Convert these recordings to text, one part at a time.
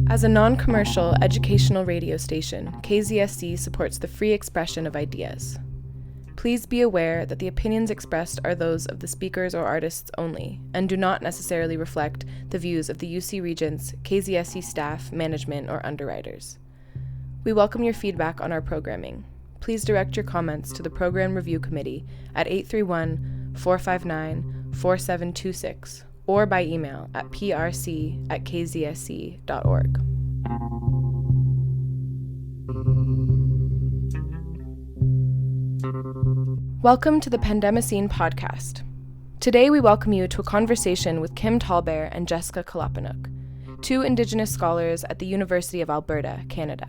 As a non-commercial educational radio station, KZSC supports the free expression of ideas. Please be aware that the opinions expressed are those of the speakers or artists only, and do not necessarily reflect the views of the UC Regents, KZSC staff, management, or underwriters. We welcome your feedback on our programming. Please direct your comments to the Program Review Committee at 831-459-4726 or by email at prc@kzsc.org. Welcome to the Pandemicene podcast. Today we welcome you to a conversation with TallBear and Jessica Kolopenuk, two Indigenous scholars at the University of Alberta, Canada.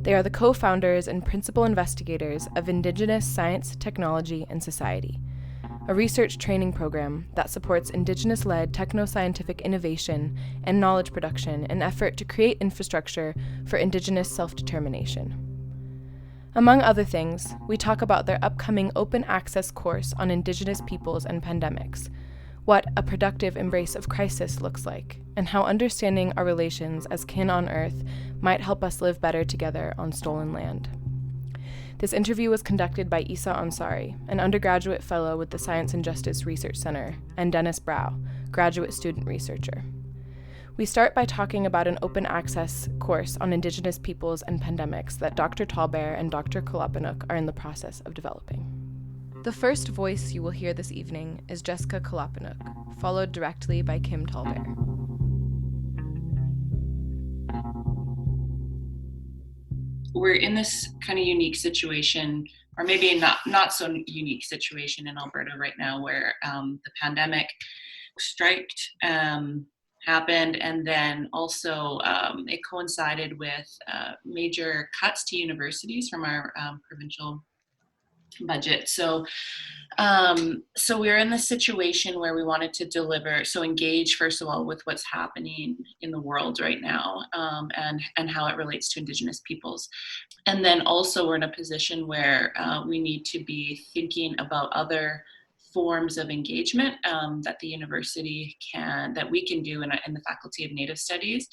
They are the co-founders and principal investigators of Indigenous Science, Technology, and Society, a research training program that supports Indigenous-led techno-scientific innovation and knowledge production in an effort to create infrastructure for Indigenous self-determination. Among other things, we talk about their upcoming open access course on Indigenous peoples and pandemics, what a productive embrace of crisis looks like, and how understanding our relations as kin on Earth might help us live better together on stolen land. This interview was conducted by Isa Ansari, an undergraduate fellow with the Science and Justice Research Center, and Dennis Brow, graduate student researcher. We start by talking about an open access course on Indigenous peoples and pandemics that Dr. TallBear and Dr. Kolopenuk are in the process of developing. The first voice you will hear this evening is Jessica Kolopenuk, followed directly by TallBear. We're in this kind of unique situation, or maybe not so unique situation in Alberta right now, where the pandemic happened, and then also it coincided with major cuts to universities from our provincial budget. So we're in this situation where we wanted to engage first of all with what's happening in the world right now, and how it relates to Indigenous peoples. And then also we're in a position where we need to be thinking about other forms of engagement that the university that we can do in the Faculty of Native Studies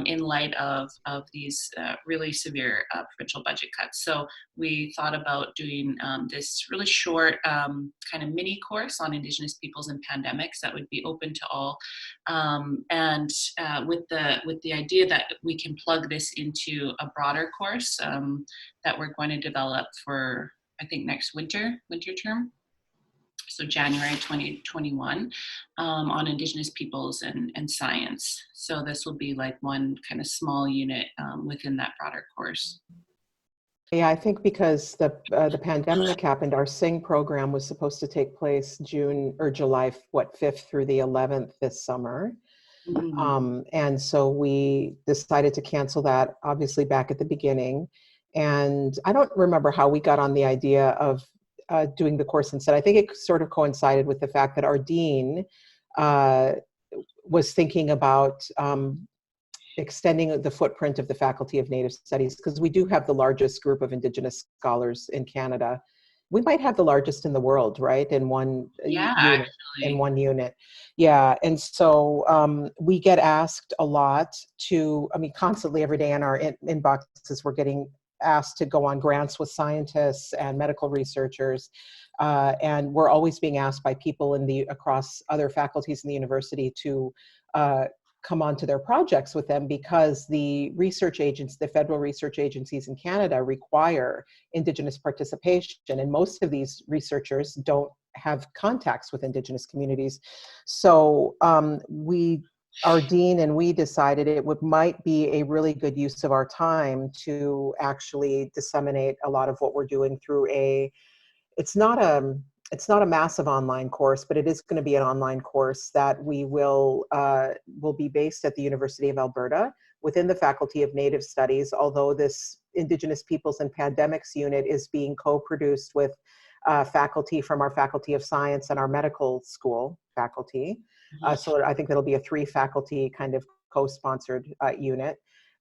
in light of these really severe provincial budget cuts. So we thought about doing this really short kind of mini course on Indigenous peoples and pandemics that would be open to all, and with the idea that we can plug this into a broader course that we're going to develop for, I think, next winter term. So January 2021, on Indigenous peoples and science. So this will be like one kind of small unit within that broader course. Yeah, I think because the pandemic happened, our SING program was supposed to take place June or July 5th through the 11th this summer. Mm-hmm. And so we decided to cancel that, obviously, back at the beginning. And I don't remember how we got on the idea of doing the course instead. I think it sort of coincided with the fact that our dean was thinking about extending the footprint of the Faculty of Native Studies, because we do have the largest group of Indigenous scholars in Canada. We might have the largest in the world, right? In one unit. In one unit. Yeah. And so we get asked a lot constantly every day in our inboxes, we're getting asked to go on grants with scientists and medical researchers, and we're always being asked by people across other faculties in the university to come on to their projects with them, because the federal research agencies in Canada require Indigenous participation, and most of these researchers don't have contacts with Indigenous communities. So our dean and we decided it might be a really good use of our time to actually disseminate a lot of what we're doing through it's not a massive online course, but it is going to be an online course that we will be based at the University of Alberta within the Faculty of Native Studies, although this Indigenous Peoples and Pandemics unit is being co-produced with faculty from our Faculty of Science and our medical school faculty. So I think that'll be a 3 faculty kind of co-sponsored unit.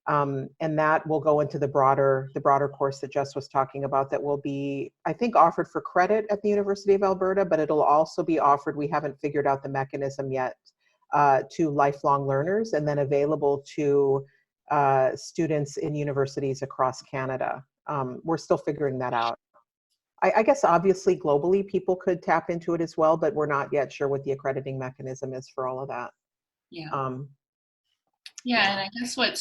And that will go into the broader course that Jess was talking about that will be, I think, offered for credit at the University of Alberta, but it'll also be offered, we haven't figured out the mechanism yet, to lifelong learners, and then available to students in universities across Canada. We're still figuring that out. I guess obviously globally people could tap into it as well, but we're not yet sure what the accrediting mechanism is for all of that. Yeah. And I guess what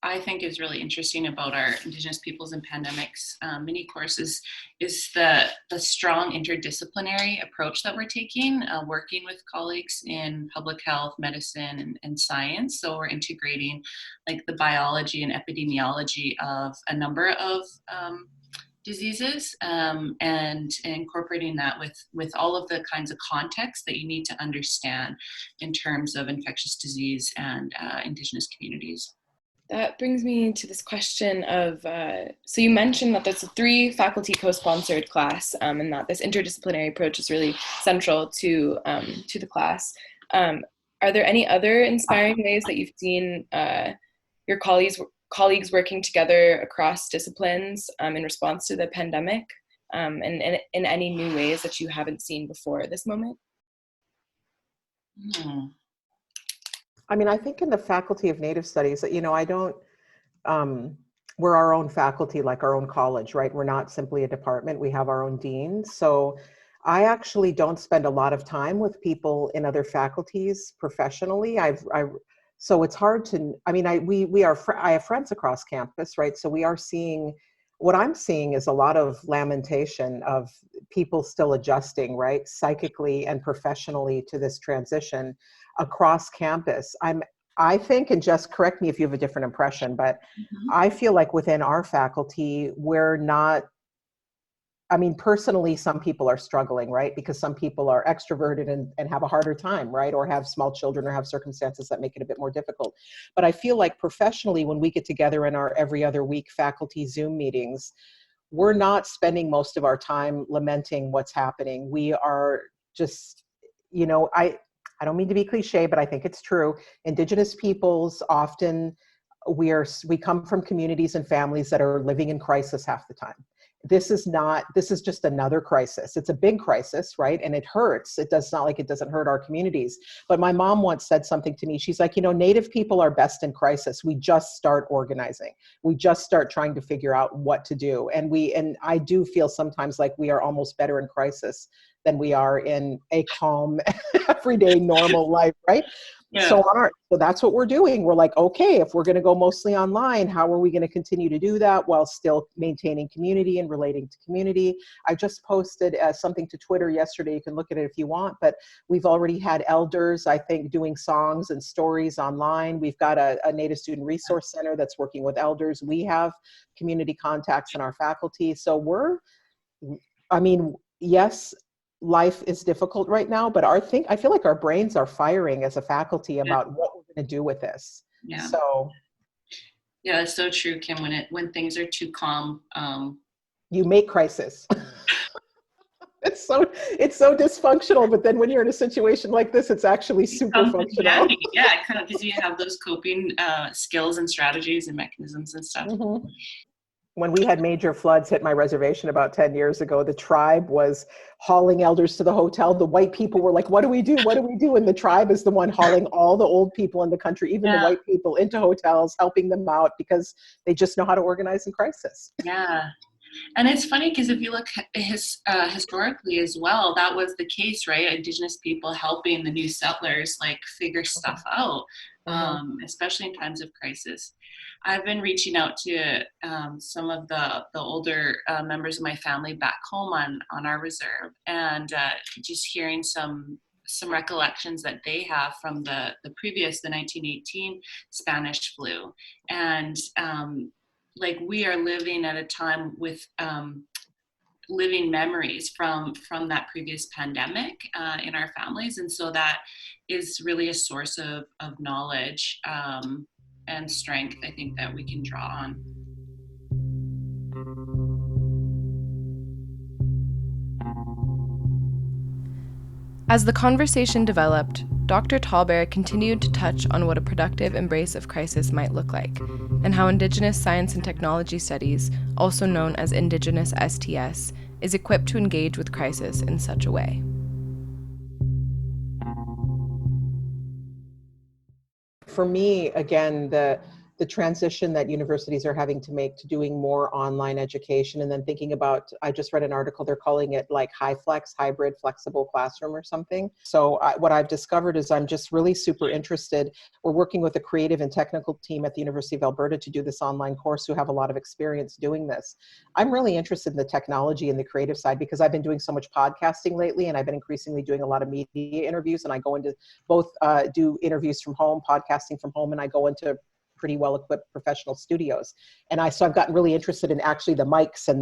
I think is really interesting about our Indigenous Peoples and Pandemics mini courses is the strong interdisciplinary approach that we're taking, working with colleagues in public health, medicine, and science. So we're integrating like the biology and epidemiology of a number of diseases, and incorporating that with all of the kinds of context that you need to understand in terms of infectious disease and Indigenous communities. That brings me to this question of, so you mentioned that there's a 3 faculty co-sponsored class, and that this interdisciplinary approach is really central to the class. Are there any other inspiring ways that you've seen your colleagues working together across disciplines in response to the pandemic, and in any new ways that you haven't seen before at this moment? I mean, I think in the Faculty of Native Studies, I don't, we're our own faculty, like our own college, right? We're not simply a department, we have our own dean. So I actually don't spend a lot of time with people in other faculties professionally. So it's hard to, I mean, I have friends across campus, right? So what I'm seeing is a lot of lamentation of people still adjusting, right? Psychically and professionally to this transition across campus. I think, and just correct me if you have a different impression, but I feel like within our faculty, we're not, I mean, personally, some people are struggling, right? Because some people are extroverted and have a harder time, right? Or have small children or have circumstances that make it a bit more difficult. But I feel like professionally, when we get together in our every other week faculty Zoom meetings, we're not spending most of our time lamenting what's happening. We are just, I don't mean to be cliche, but I think it's true. Indigenous peoples often, we come from communities and families that are living in crisis half the time. This is just another crisis. It's a big crisis, right? And it hurts. It doesn't hurt our communities. But my mom once said something to me. She's like, Native people are best in crisis. We just start organizing. We just start trying to figure out what to do. And I do feel sometimes like we are almost better in crisis than we are in a calm, everyday, normal life, right? Yeah. So that's what we're doing. We're like, okay, if we're going to go mostly online, how are we going to continue to do that while still maintaining community and relating to community? I just posted something to Twitter yesterday. You can look at it if you want, but we've already had elders, I think, doing songs and stories online. We've got a Native Student Resource Center that's working with elders. We have community contacts in our faculty. So yes, life is difficult right now, but I feel like our brains are firing as a faculty about what we're going to do with this. Yeah. So. Yeah, it's so true, Kim. When things are too calm, you make crisis. It's so dysfunctional, but then when you're in a situation like this, it's actually super functional. Yeah, kind of, because you have those coping skills and strategies and mechanisms and stuff. Mm-hmm. When we had major floods hit my reservation about 10 years ago, the tribe was hauling elders to the hotel. The white people were like, what do we do? What do we do? And the tribe is the one hauling all the old people in the country, even the white people, into hotels, helping them out because they just know how to organize in crisis. Yeah. And it's funny because if you look historically as well, that was the case, right? Indigenous people helping the new settlers figure stuff out, especially in times of crisis. I've been reaching out to some of the older members of my family back home on our reserve, and just hearing some recollections that they have from the 1918 Spanish flu. And we are living at a time with living memories from that previous pandemic in our families. And so that is really a source of knowledge and strength, I think, that we can draw on. As the conversation developed, Dr. TallBear continued to touch on what a productive embrace of crisis might look like, and how Indigenous Science and Technology Studies, also known as Indigenous STS, is equipped to engage with crisis in such a way. For me, again, the transition that universities are having to make to doing more online education, and then thinking about, I just read an article, they're calling it like hybrid flexible classroom or something. So what I've discovered is I'm just really super interested. We're working with a creative and technical team at the University of Alberta to do this online course who have a lot of experience doing this. I'm really interested in the technology and the creative side because I've been doing so much podcasting lately, and I've been increasingly doing a lot of media interviews, and I go into both do interviews from home, podcasting from home, and I go into pretty well-equipped professional studios. And so I've gotten really interested in actually the mics and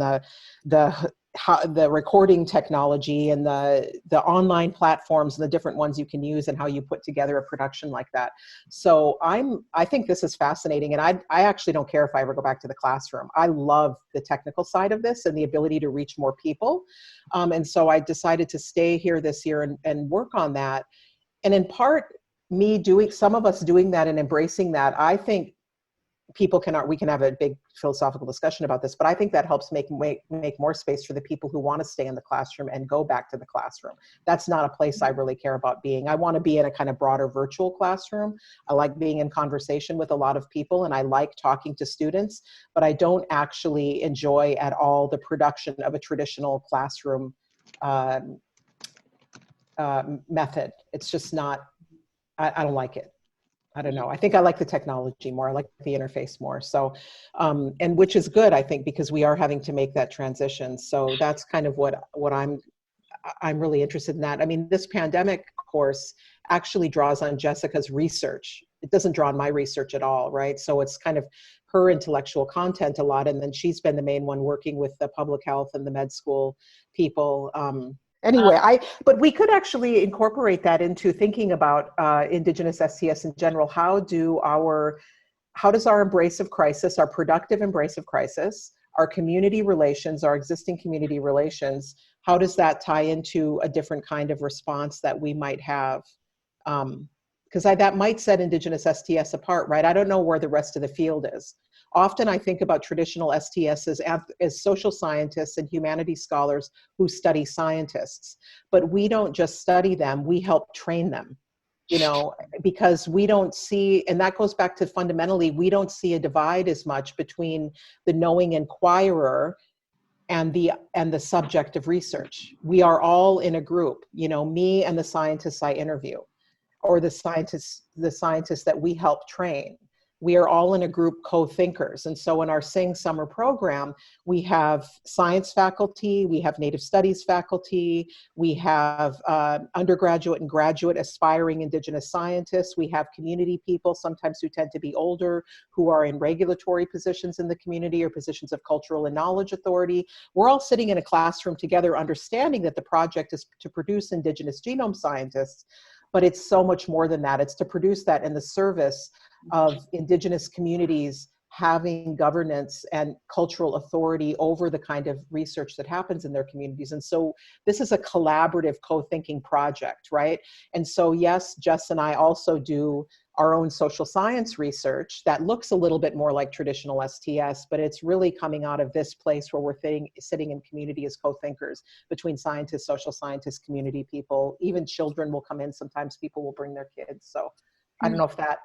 the recording technology and the online platforms and the different ones you can use and how you put together a production like that. So I think this is fascinating, and I actually don't care if I ever go back to the classroom. I love the technical side of this and the ability to reach more people. And so I decided to stay here this year and work on that. And in part, some of us doing that and embracing that, I think we can have a big philosophical discussion about this, but I think that helps make more space for the people who want to stay in the classroom and go back to the classroom. That's not a place I really care about being. I want to be in a kind of broader virtual classroom. I like being in conversation with a lot of people, and I like talking to students, but I don't actually enjoy at all the production of a traditional classroom method. It's just not, I don't like it. I don't know. I think I like the technology more. I like the interface more. So, and which is good, I think, because we are having to make that transition. So that's kind of what I'm really interested in that. I mean, this pandemic course actually draws on Jessica's research. It doesn't draw on my research at all, right? So it's kind of her intellectual content a lot. And then she's been the main one working with the public health and the med school people. Anyway, but we could actually incorporate that into thinking about Indigenous STS in general. How does our embrace of crisis, our productive embrace of crisis, our community relations, our existing community relations, how does that tie into a different kind of response that we might have? Because that might set Indigenous STS apart, right? I don't know where the rest of the field is. Often I think about traditional STS as social scientists and humanities scholars who study scientists, but we don't just study them, we help train them, because we don't see, and that goes back to fundamentally, we don't see a divide as much between the knowing inquirer and the subject of research. We are all in a group, me and the scientists I interview, or the scientists that we help train. We are all in a group co-thinkers. And so in our SING summer program, we have science faculty, we have Native Studies faculty, we have undergraduate and graduate aspiring Indigenous scientists, we have community people, sometimes who tend to be older, who are in regulatory positions in the community or positions of cultural and knowledge authority. We're all sitting in a classroom together, understanding that the project is to produce Indigenous genome scientists, but it's so much more than that. It's to produce that in the service of Indigenous communities having governance and cultural authority over the kind of research that happens in their communities. And so this is a collaborative co-thinking project, right? And so yes, Jess and I also do our own social science research that looks a little bit more like traditional STS, but it's really coming out of this place where we're sitting in community as co-thinkers between scientists, social scientists, community people, even children will come in. Sometimes people will bring their kids. So I don't know if that.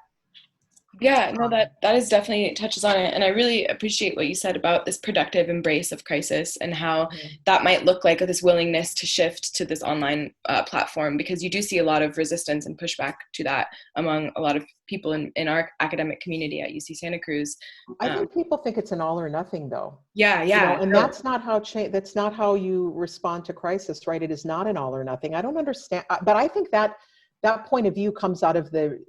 Yeah, no, that is definitely touches on it. And I really appreciate what you said about this productive embrace of crisis and how that might look like this willingness to shift to this online platform, because you do see a lot of resistance and pushback to that among a lot of people in our academic community at UC Santa Cruz. I think people think it's an all or nothing though. Yeah. And that's not how you respond to crisis, right? It is not an all or nothing. I don't understand, but I think that point of view comes out of the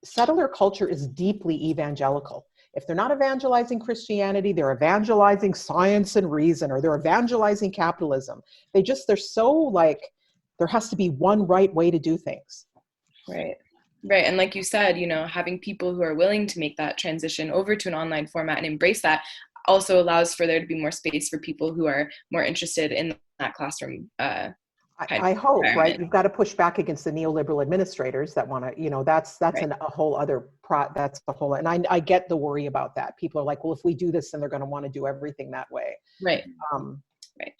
settler culture is deeply evangelical. If they're not evangelizing Christianity, they're evangelizing science and reason, or they're evangelizing capitalism. They're so like, there has to be one right way to do things. Right. And like you said, having people who are willing to make that transition over to an online format and embrace that also allows for there to be more space for people who are more interested in that classroom I hope, right? You've got to push back against the neoliberal administrators that want to, that's Right. a whole other that's a whole, and I get the worry about that. People are like, well, if we do this, then they're going to want to do everything that way. Right. Right.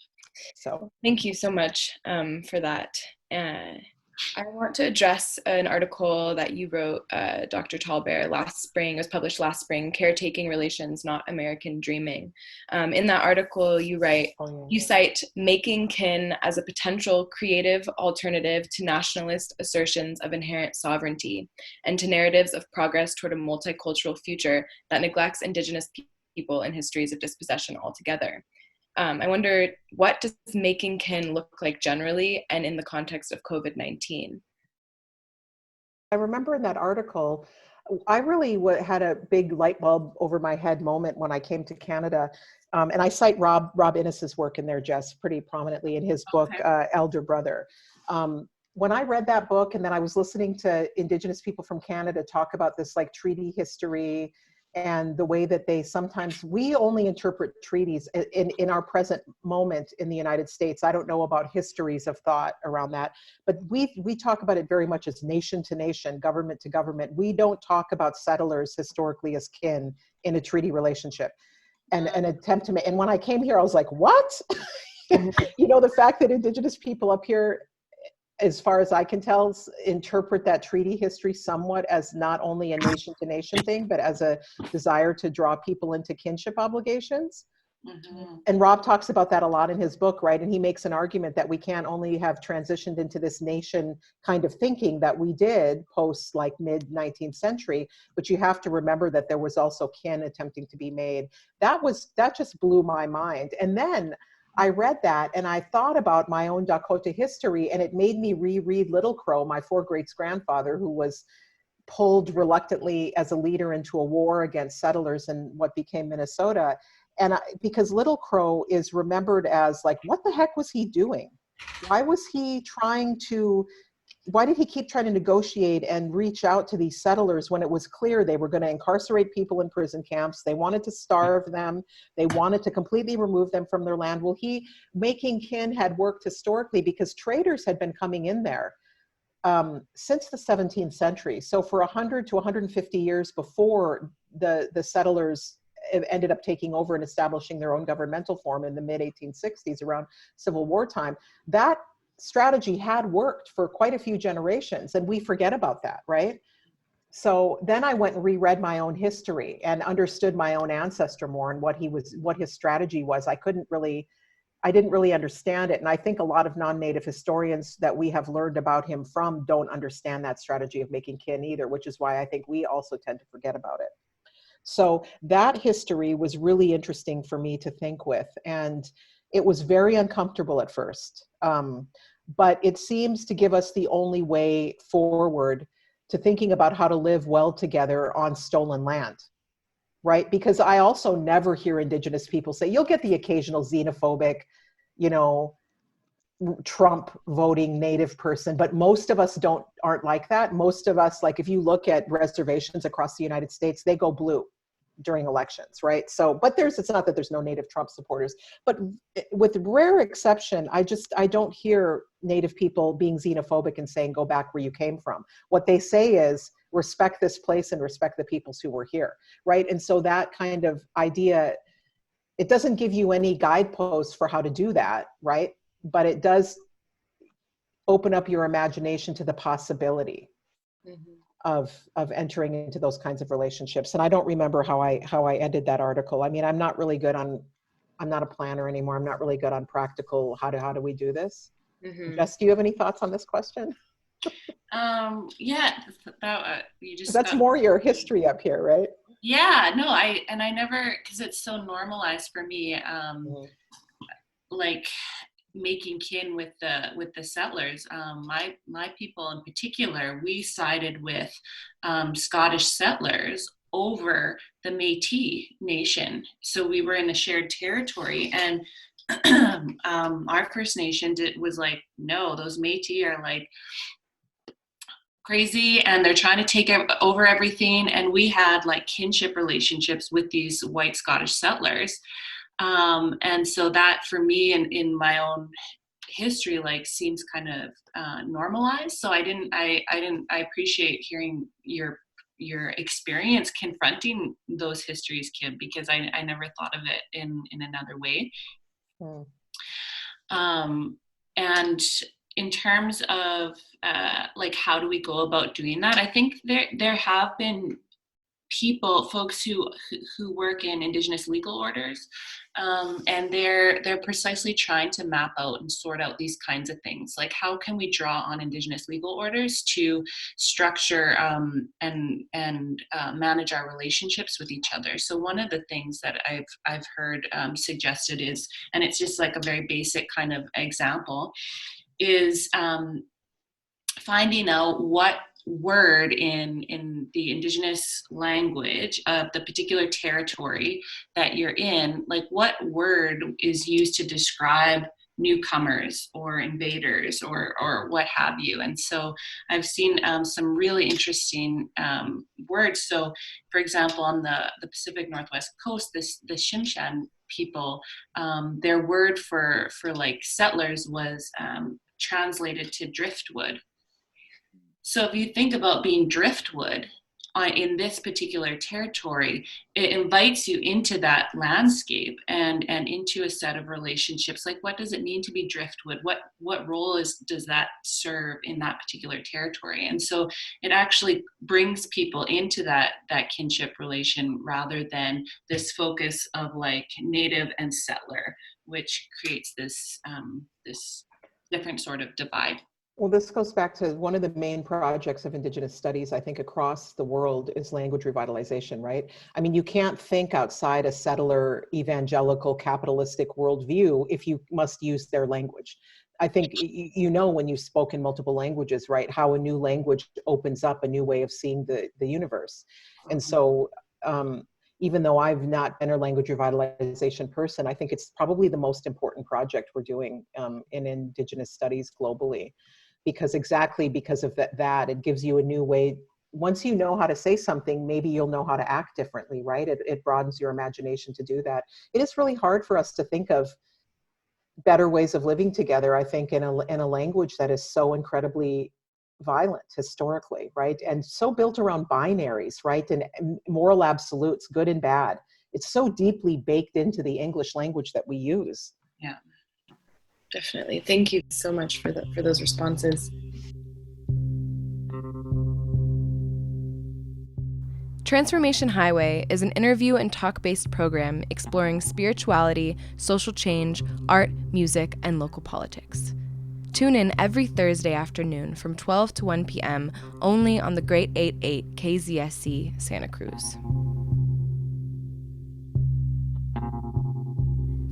So thank you so much for that. I want to address an article that you wrote, Dr. TallBear, last spring. It was published last spring, Caretaking Relations, Not American Dreaming. In that article, you write, you cite making kin as a potential creative alternative to nationalist assertions of inherent sovereignty and to narratives of progress toward a multicultural future that neglects Indigenous people and histories of dispossession altogether. I wonder, what does making kin look like generally and in the context of COVID-19? I remember in that article, I really had a big light bulb over my head moment when I came to Canada. And I cite Rob Innes's work in there, Jess, pretty prominently in his book, Elder Brother. When I read that book, and then I was listening to Indigenous people from Canada talk about this like treaty history and the way that we only interpret treaties in our present moment in the United States. I don't know about histories of thought around that, but we talk about it very much as nation to nation, government to government. We don't talk about settlers historically as kin in a treaty relationship. And an attempt to make, and when I came here, I was like, what? The fact that Indigenous people up here, as far as I can tell, interpret that treaty history somewhat as not only a nation-to-nation thing, but as a desire to draw people into kinship obligations. Mm-hmm. And Rob talks about that a lot in his book, right? And he makes an argument that we can't only have transitioned into this nation kind of thinking that we did post like mid-19th century, but you have to remember that there was also kin attempting to be made. That just blew my mind. And then I read that and I thought about my own Dakota history, and it made me reread Little Crow, my 4 greats grandfather, who was pulled reluctantly as a leader into a war against settlers in what became Minnesota. And because Little Crow is remembered as like, what the heck was he doing? Why did he keep trying to negotiate and reach out to these settlers when it was clear they were going to incarcerate people in prison camps? They wanted to starve them. They wanted to completely remove them from their land. Well, making kin had worked historically because traders had been coming in there since the 17th century. So for 100 to 150 years before the settlers ended up taking over and establishing their own governmental form in the mid-1860s around Civil War time, that strategy had worked for quite a few generations, and we forget about that, right? So then I went and reread my own history and understood my own ancestor more and what his strategy was. I didn't really understand it. And I think a lot of non-native historians that we have learned about him from don't understand that strategy of making kin either, which is why I think we also tend to forget about it. So that history was really interesting for me to think with. And it was very uncomfortable at first. But it seems to give us the only way forward to thinking about how to live well together on stolen land, right? Because I also never hear Indigenous people say, you'll get the occasional xenophobic, Trump voting Native person, but most of us aren't like that. Most of us, like if you look at reservations across the United States, they go blue during elections, right? So, but it's not that there's no Native Trump supporters, but with rare exception, I don't hear Native people being xenophobic and saying, go back where you came from. What they say is respect this place and respect the peoples who were here, right? And so that kind of idea, it doesn't give you any guideposts for how to do that, right? But it does open up your imagination to the possibility. Mm-hmm. of entering into those kinds of relationships. And I don't remember how I ended that article. I mean, I'm not a planner anymore. I'm not really good on practical, how do we do this? Mm-hmm. Jess, do you have any thoughts on this question? Yeah, that's more your history up here, right? Yeah, no, I never, because it's so normalized for me, like making kin with the settlers. My people in particular, we sided with Scottish settlers over the Métis Nation. So we were in a shared territory, and our First Nation was like, no, those Métis are like crazy and they're trying to take over everything. And we had like kinship relationships with these white Scottish settlers. And so that for me in my own history like seems kind of normalized. So I appreciate hearing your experience confronting those histories, Kim, because I never thought of it in another way. Mm. And in terms of like how do we go about doing that, I think there have been folks who work in Indigenous legal orders, and they're precisely trying to map out and sort out these kinds of things, like how can we draw on Indigenous legal orders to structure and manage our relationships with each other. So one of the things that I've heard suggested is, and it's just like a very basic kind of example, is finding out what word in the Indigenous language of the particular territory that you're in, like what word is used to describe newcomers or invaders or what have you. And so I've seen some really interesting words. So for example, on the Pacific Northwest coast, the Shimshan people, their word for like settlers was translated to driftwood. So if you think about being driftwood in this particular territory, it invites you into that landscape and into a set of relationships. Like, what does it mean to be driftwood? What role does that serve in that particular territory? And so it actually brings people into that kinship relation rather than this focus of like native and settler, which creates this this different sort of divide. Well, this goes back to one of the main projects of Indigenous studies, I think, across the world is language revitalization, right? I mean, you can't think outside a settler, evangelical, capitalistic worldview if you must use their language. I think you know when you spoke in multiple languages, right, how a new language opens up a new way of seeing the universe. And so even though I've not been a language revitalization person, I think it's probably the most important project we're doing in Indigenous studies globally. Because of that, it gives you a new way. Once you know how to say something, maybe you'll know how to act differently, right? It broadens your imagination to do that. It is really hard for us to think of better ways of living together, I think, in a language that is so incredibly violent historically, right? And so built around binaries, right? And moral absolutes, good and bad. It's so deeply baked into the English language that we use. Yeah. Definitely. Thank you so much for those responses. Transformation Highway is an interview and talk-based program exploring spirituality, social change, art, music, and local politics. Tune in every Thursday afternoon from 12 to 1 p.m. only on the Great 88 KZSC Santa Cruz.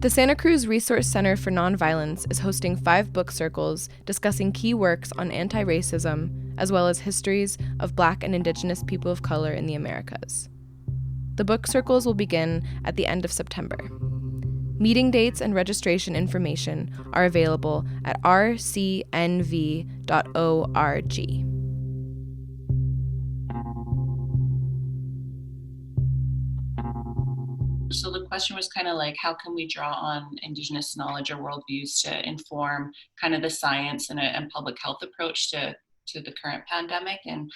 The Santa Cruz Resource Center for Nonviolence is hosting 5 book circles discussing key works on anti-racism, as well as histories of Black and Indigenous people of color in the Americas. The book circles will begin at the end of September. Meeting dates and registration information are available at rcnv.org. So the question was kind of like, how can we draw on Indigenous knowledge or worldviews to inform kind of the science and public health approach to the current pandemic? And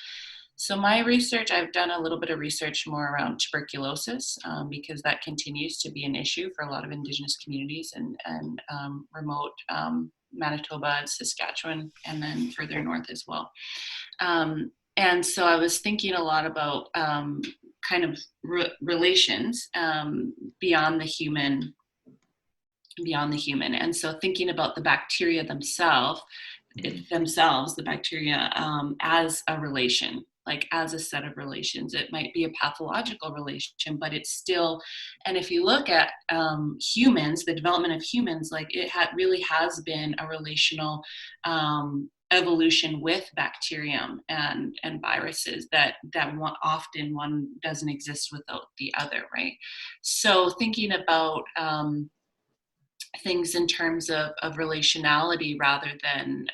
so my research, I've done a little bit of research more around tuberculosis because that continues to be an issue for a lot of Indigenous communities and remote Manitoba, Saskatchewan, and then further north as well. And so I was thinking a lot about kind of relations beyond the human. And so thinking about the bacteria themselves, the bacteria as a relation, like as a set of relations. It might be a pathological relation, but it's still, and if you look at humans, the development of humans, like it really has been a relational evolution with bacterium and viruses that often one doesn't exist without the other, right? So thinking about things in terms of relationality rather than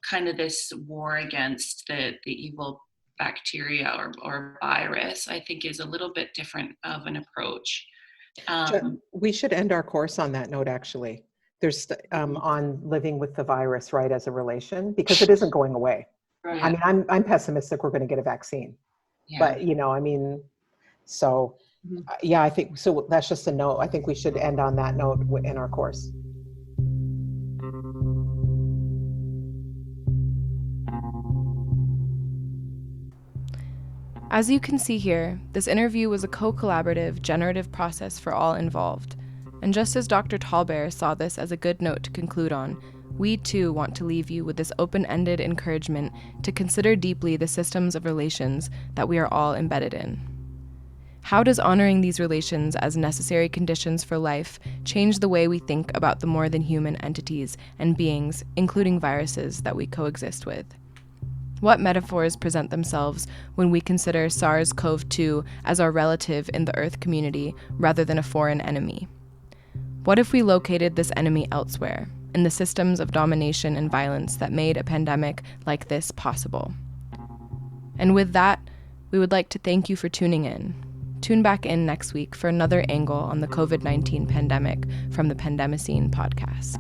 kind of this war against the evil bacteria or virus, I think is a little bit different of an approach. We should end our course on that note, actually. there's on living with the virus, right, as a relation, because it isn't going away. Right. I mean, I'm pessimistic we're going to get a vaccine, but I mean, so yeah, I think so. That's just a note. I think we should end on that note in our course. As you can see here, this interview was a co-collaborative, generative process for all involved. And just as Dr. TallBear saw this as a good note to conclude on, we too want to leave you with this open-ended encouragement to consider deeply the systems of relations that we are all embedded in. How does honoring these relations as necessary conditions for life change the way we think about the more than human entities and beings, including viruses, that we coexist with? What metaphors present themselves when we consider SARS-CoV-2 as our relative in the Earth community rather than a foreign enemy? What if we located this enemy elsewhere, in the systems of domination and violence that made a pandemic like this possible? And with that, we would like to thank you for tuning in. Tune back in next week for another angle on the COVID-19 pandemic from the Pandemicene podcast.